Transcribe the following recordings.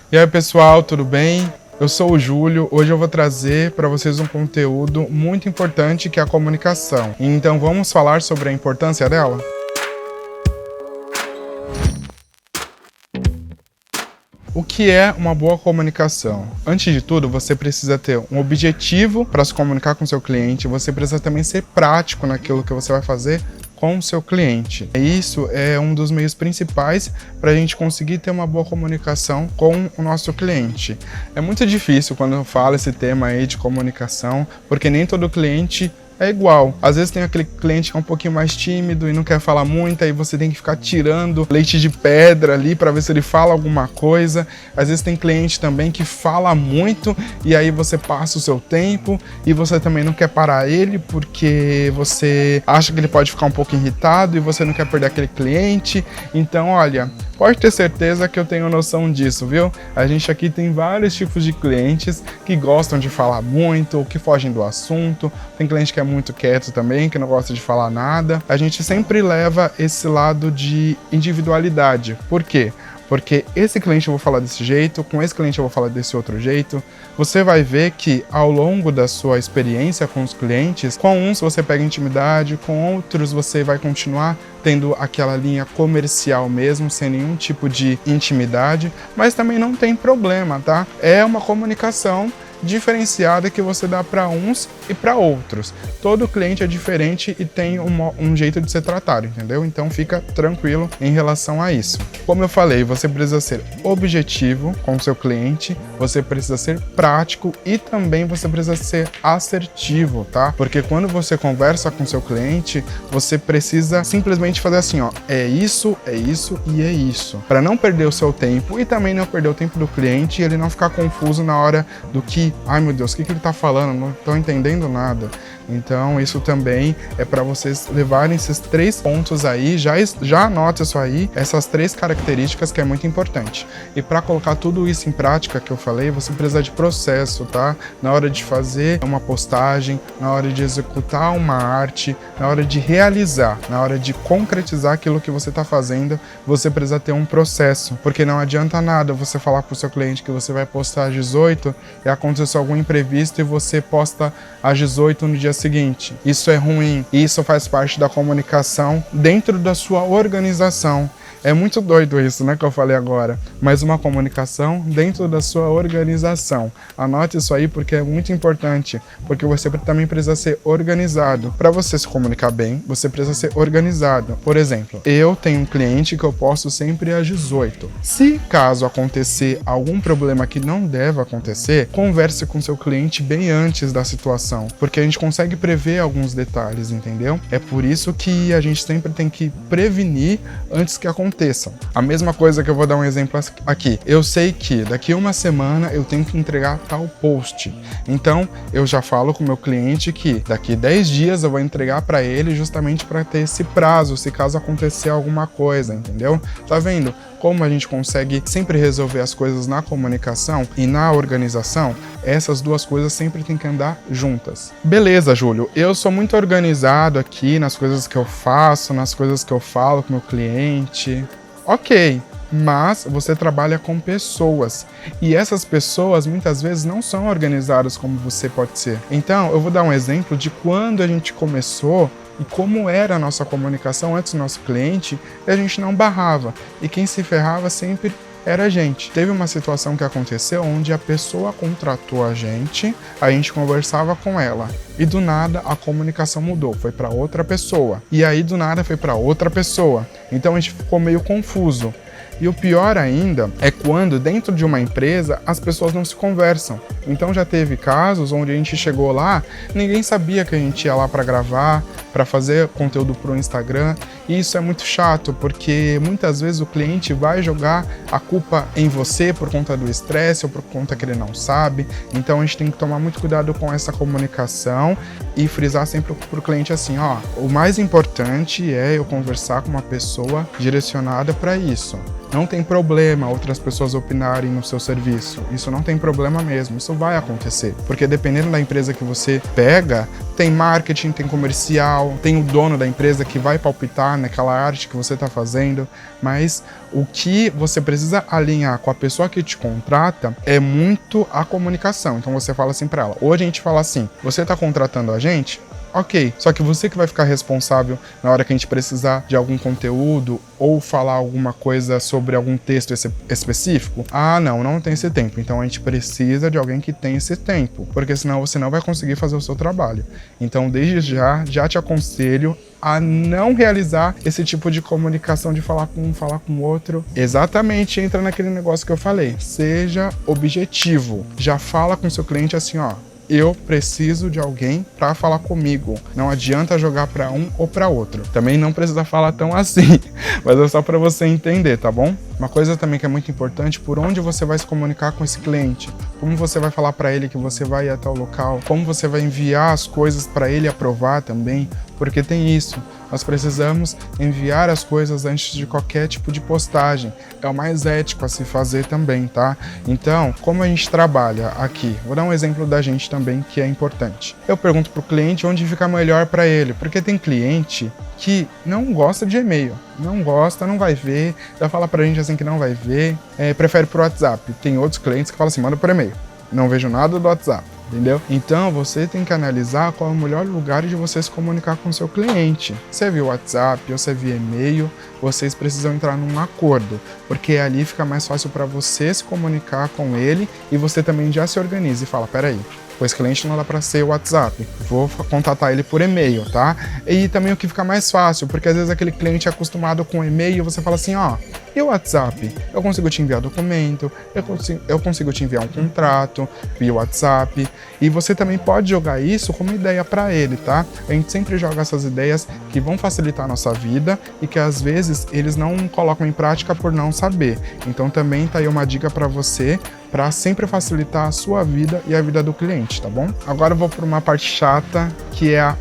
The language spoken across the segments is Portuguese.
E aí pessoal, tudo bem? Eu sou o Júlio, hoje eu vou trazer para vocês um conteúdo muito importante que é a comunicação. Então vamos falar sobre a importância dela? O que é uma boa comunicação? Antes de tudo, você precisa ter um objetivo para se comunicar com seu cliente, você precisa também ser prático naquilo que você vai fazer com o seu cliente. Isso é um dos meios principais para a gente conseguir ter uma boa comunicação com o nosso cliente. É muito difícil quando eu falo esse tema aí de comunicação, porque nem todo cliente é igual. Às vezes tem aquele cliente que é um pouquinho mais tímido e não quer falar muito, aí você tem que ficar tirando leite de pedra ali para ver se ele fala alguma coisa. Às vezes tem cliente também que fala muito e aí você passa o seu tempo e você também não quer parar ele porque você acha que ele pode ficar um pouco irritado e você não quer perder aquele cliente. Então, olha, pode ter certeza que eu tenho noção disso, viu? A gente aqui tem vários tipos de clientes que gostam de falar muito ou que fogem do assunto. Tem cliente que é muito quieto também, que não gosta de falar nada. A gente sempre leva esse lado de individualidade. Por quê? Porque esse cliente eu vou falar desse jeito, com esse cliente eu vou falar desse outro jeito. Você vai ver que ao longo da sua experiência com os clientes, com uns você pega intimidade, com outros você vai continuar tendo aquela linha comercial mesmo, sem nenhum tipo de intimidade, mas também não tem problema, tá? É uma comunicação diferenciada que você dá para uns e para outros. Todo cliente é diferente e tem um jeito de ser tratado, entendeu? Então fica tranquilo em relação a isso. Como eu falei, você precisa ser objetivo com o seu cliente, você precisa ser prático e também você precisa ser assertivo, tá? Porque quando você conversa com o seu cliente, você precisa simplesmente fazer assim, ó, é isso e é isso. Para não perder o seu tempo e também não perder o tempo do cliente e ele não ficar confuso na hora do que ai meu Deus, o que ele tá falando? Não tô entendendo nada. Então isso também é para vocês levarem esses 3 pontos aí, já anota isso aí, essas 3 características que é muito importante. E para colocar tudo isso em prática que eu falei, você precisa de processo, tá? Na hora de fazer uma postagem, na hora de executar uma arte, na hora de realizar, na hora de concretizar aquilo que você tá fazendo, você precisa ter um processo, porque não adianta nada você falar pro seu cliente que você vai postar às 18 e aconteceu algum imprevisto e você posta às 18 no dia seguinte. Isso é ruim, isso faz parte da comunicação dentro da sua organização. É muito doido isso, né, que eu falei agora, mas uma comunicação dentro da sua organização. Anote isso aí porque é muito importante, porque você também precisa ser organizado. Para você se comunicar bem, você precisa ser organizado. Por exemplo, eu tenho um cliente que eu posto sempre às 18. Se caso acontecer algum problema que não deve acontecer, converse com seu cliente bem antes da situação, porque a gente consegue prever alguns detalhes, entendeu? É por isso que a gente sempre tem que prevenir antes que aconteçam. A mesma coisa que eu vou dar um exemplo aqui. Eu sei que daqui a uma semana eu tenho que entregar tal post. Então, eu já falo com o meu cliente que daqui 10 dias eu vou entregar para ele justamente para ter esse prazo, se caso acontecer alguma coisa, entendeu? Tá vendo como a gente consegue sempre resolver as coisas na comunicação e na organização? Essas duas coisas sempre tem que andar juntas. Beleza, Júlio, eu sou muito organizado aqui nas coisas que eu faço, nas coisas que eu falo com o meu cliente. Ok, mas você trabalha com pessoas e essas pessoas muitas vezes não são organizadas como você pode ser. Então, eu vou dar um exemplo de quando a gente começou e como era a nossa comunicação antes do nosso cliente, e a gente não barrava. E quem se ferrava sempre era a gente. Teve uma situação que aconteceu onde a pessoa contratou a gente conversava com ela. E do nada a comunicação mudou, foi para outra pessoa. E aí do nada foi para outra pessoa. Então a gente ficou meio confuso. E o pior ainda é quando dentro de uma empresa as pessoas não se conversam. Então já teve casos onde a gente chegou lá, ninguém sabia que a gente ia lá para gravar, para fazer conteúdo para o Instagram. E isso é muito chato, porque muitas vezes o cliente vai jogar a culpa em você por conta do estresse ou por conta que ele não sabe. Então a gente tem que tomar muito cuidado com essa comunicação e frisar sempre para o cliente assim, ó, o mais importante é eu conversar com uma pessoa direcionada para isso. Não tem problema outras pessoas opinarem no seu serviço, isso não tem problema mesmo, isso vai acontecer. Porque dependendo da empresa que você pega, tem marketing, tem comercial, tem o dono da empresa que vai palpitar naquela arte que você está fazendo, mas o que você precisa alinhar com a pessoa que te contrata é muito a comunicação. Então você fala assim para ela, hoje a gente fala assim, você está contratando a gente? Ok, só que você que vai ficar responsável na hora que a gente precisar de algum conteúdo ou falar alguma coisa sobre algum texto específico? Ah, não tem esse tempo. Então a gente precisa de alguém que tenha esse tempo, porque senão você não vai conseguir fazer o seu trabalho. Então desde já te aconselho a não realizar esse tipo de comunicação de falar com um, falar com o outro. Exatamente, entra naquele negócio que eu falei. Seja objetivo. Já fala com seu cliente assim, ó. Eu preciso de alguém para falar comigo. Não adianta jogar para um ou para outro. Também não precisa falar tão assim, mas é só para você entender, tá bom? Uma coisa também que é muito importante, por onde você vai se comunicar com esse cliente. Como você vai falar para ele que você vai ir até o local. Como você vai enviar as coisas para ele aprovar também. Porque tem isso. Nós precisamos enviar as coisas antes de qualquer tipo de postagem. É o mais ético a se fazer também, tá? Então, como a gente trabalha aqui? Vou dar um exemplo da gente também que é importante. Eu pergunto pro cliente onde fica melhor para ele, porque tem cliente que não gosta de e-mail. Não gosta, não vai ver, já fala pra gente assim que não vai ver, prefere por WhatsApp. Tem outros clientes que falam assim, manda por e-mail. Não vejo nada do WhatsApp. Entendeu? Então você tem que analisar qual é o melhor lugar de você se comunicar com o seu cliente. Se é via WhatsApp ou se é via e-mail, vocês precisam entrar num acordo, porque ali fica mais fácil para você se comunicar com ele e você também já se organiza e fala, peraí, pois cliente não dá para ser o WhatsApp, vou contatar ele por e-mail, tá? E também o que fica mais fácil, porque às vezes aquele cliente é acostumado com e-mail, você fala assim, ó, e o WhatsApp? Eu consigo te enviar documento, eu consigo te enviar um contrato via WhatsApp, e você também pode jogar isso como ideia para ele, tá? A gente sempre joga essas ideias que vão facilitar a nossa vida e que às vezes eles não colocam em prática por não saber. Então também tá aí uma dica para você, para sempre facilitar a sua vida e a vida do cliente, tá bom? Agora eu vou para uma parte chata, que é a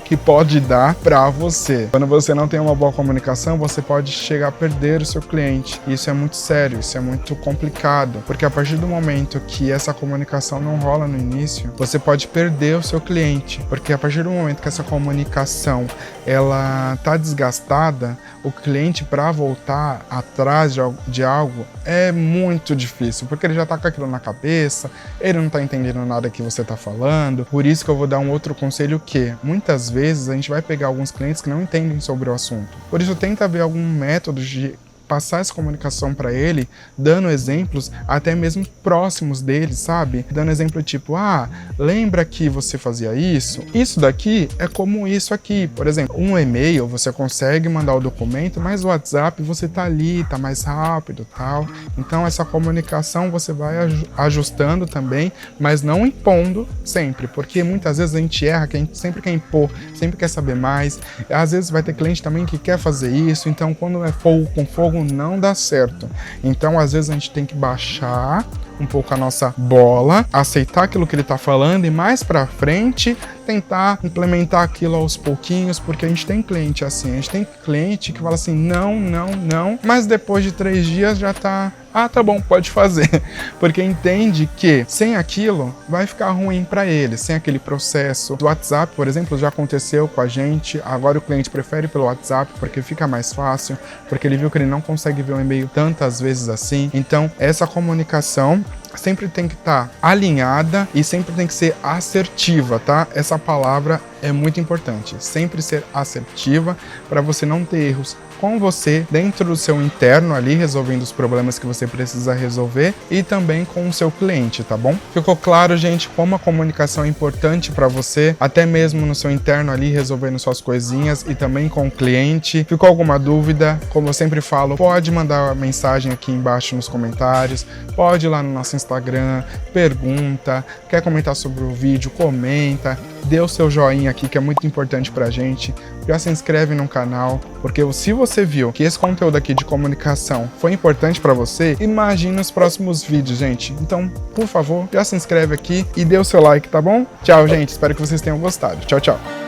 que pode dar para você. Quando você não tem uma boa comunicação, você pode chegar a perder o seu cliente. E isso é muito sério, isso é muito complicado, porque a partir do momento que essa comunicação não rola no início, você pode perder o seu cliente, porque a partir do momento que essa comunicação ela tá desgastada, o cliente para voltar atrás de algo é muito difícil, porque ele já tá com aquilo na cabeça, ele não tá entendendo nada que você tá falando. Por isso que eu vou dar um outro conselho que muitas vezes a gente vai pegar alguns clientes que não entendem sobre o assunto. Por isso tenta ver algum método de passar essa comunicação para ele, dando exemplos até mesmo próximos dele, sabe? Dando exemplo tipo, lembra que você fazia isso? Isso daqui é como isso aqui. Por exemplo, um e-mail você consegue mandar o documento, mas o WhatsApp você tá ali, tá mais rápido, tal. Então essa comunicação você vai ajustando também, mas não impondo sempre, porque muitas vezes a gente erra, que a gente sempre quer impor, sempre quer saber mais. Às vezes vai ter cliente também que quer fazer isso, então quando é fogo com fogo não dá certo. Então às vezes a gente tem que baixar um pouco a nossa bola, aceitar aquilo que ele tá falando e mais pra frente tentar implementar aquilo aos pouquinhos, porque a gente tem cliente assim, a gente tem cliente que fala assim, não, mas depois de 3 dias já tá, tá bom, pode fazer, porque entende que sem aquilo vai ficar ruim para ele, sem aquele processo. Do WhatsApp, por exemplo, já aconteceu com a gente, agora o cliente prefere pelo WhatsApp porque fica mais fácil, porque ele viu que ele não consegue ver o e-mail tantas vezes assim. Então essa comunicação sempre tem que estar alinhada e sempre tem que ser assertiva, tá? Essa palavra é muito importante, sempre ser assertiva para você não ter erros com você, dentro do seu interno ali, resolvendo os problemas que você precisa resolver e também com o seu cliente, tá bom? Ficou claro, gente, como a comunicação é importante para você, até mesmo no seu interno ali, resolvendo suas coisinhas e também com o cliente. Ficou alguma dúvida? Como eu sempre falo, pode mandar uma mensagem aqui embaixo nos comentários, pode ir lá no nosso Instagram, pergunta, quer comentar sobre o vídeo, comenta, dê o seu joinha aqui que é muito importante pra gente, já se inscreve no canal, porque se você viu que esse conteúdo aqui de comunicação foi importante pra você, imagine os próximos vídeos, gente. Então, por favor, já se inscreve aqui e dê o seu like, tá bom? Tchau, gente, espero que vocês tenham gostado. Tchau, tchau.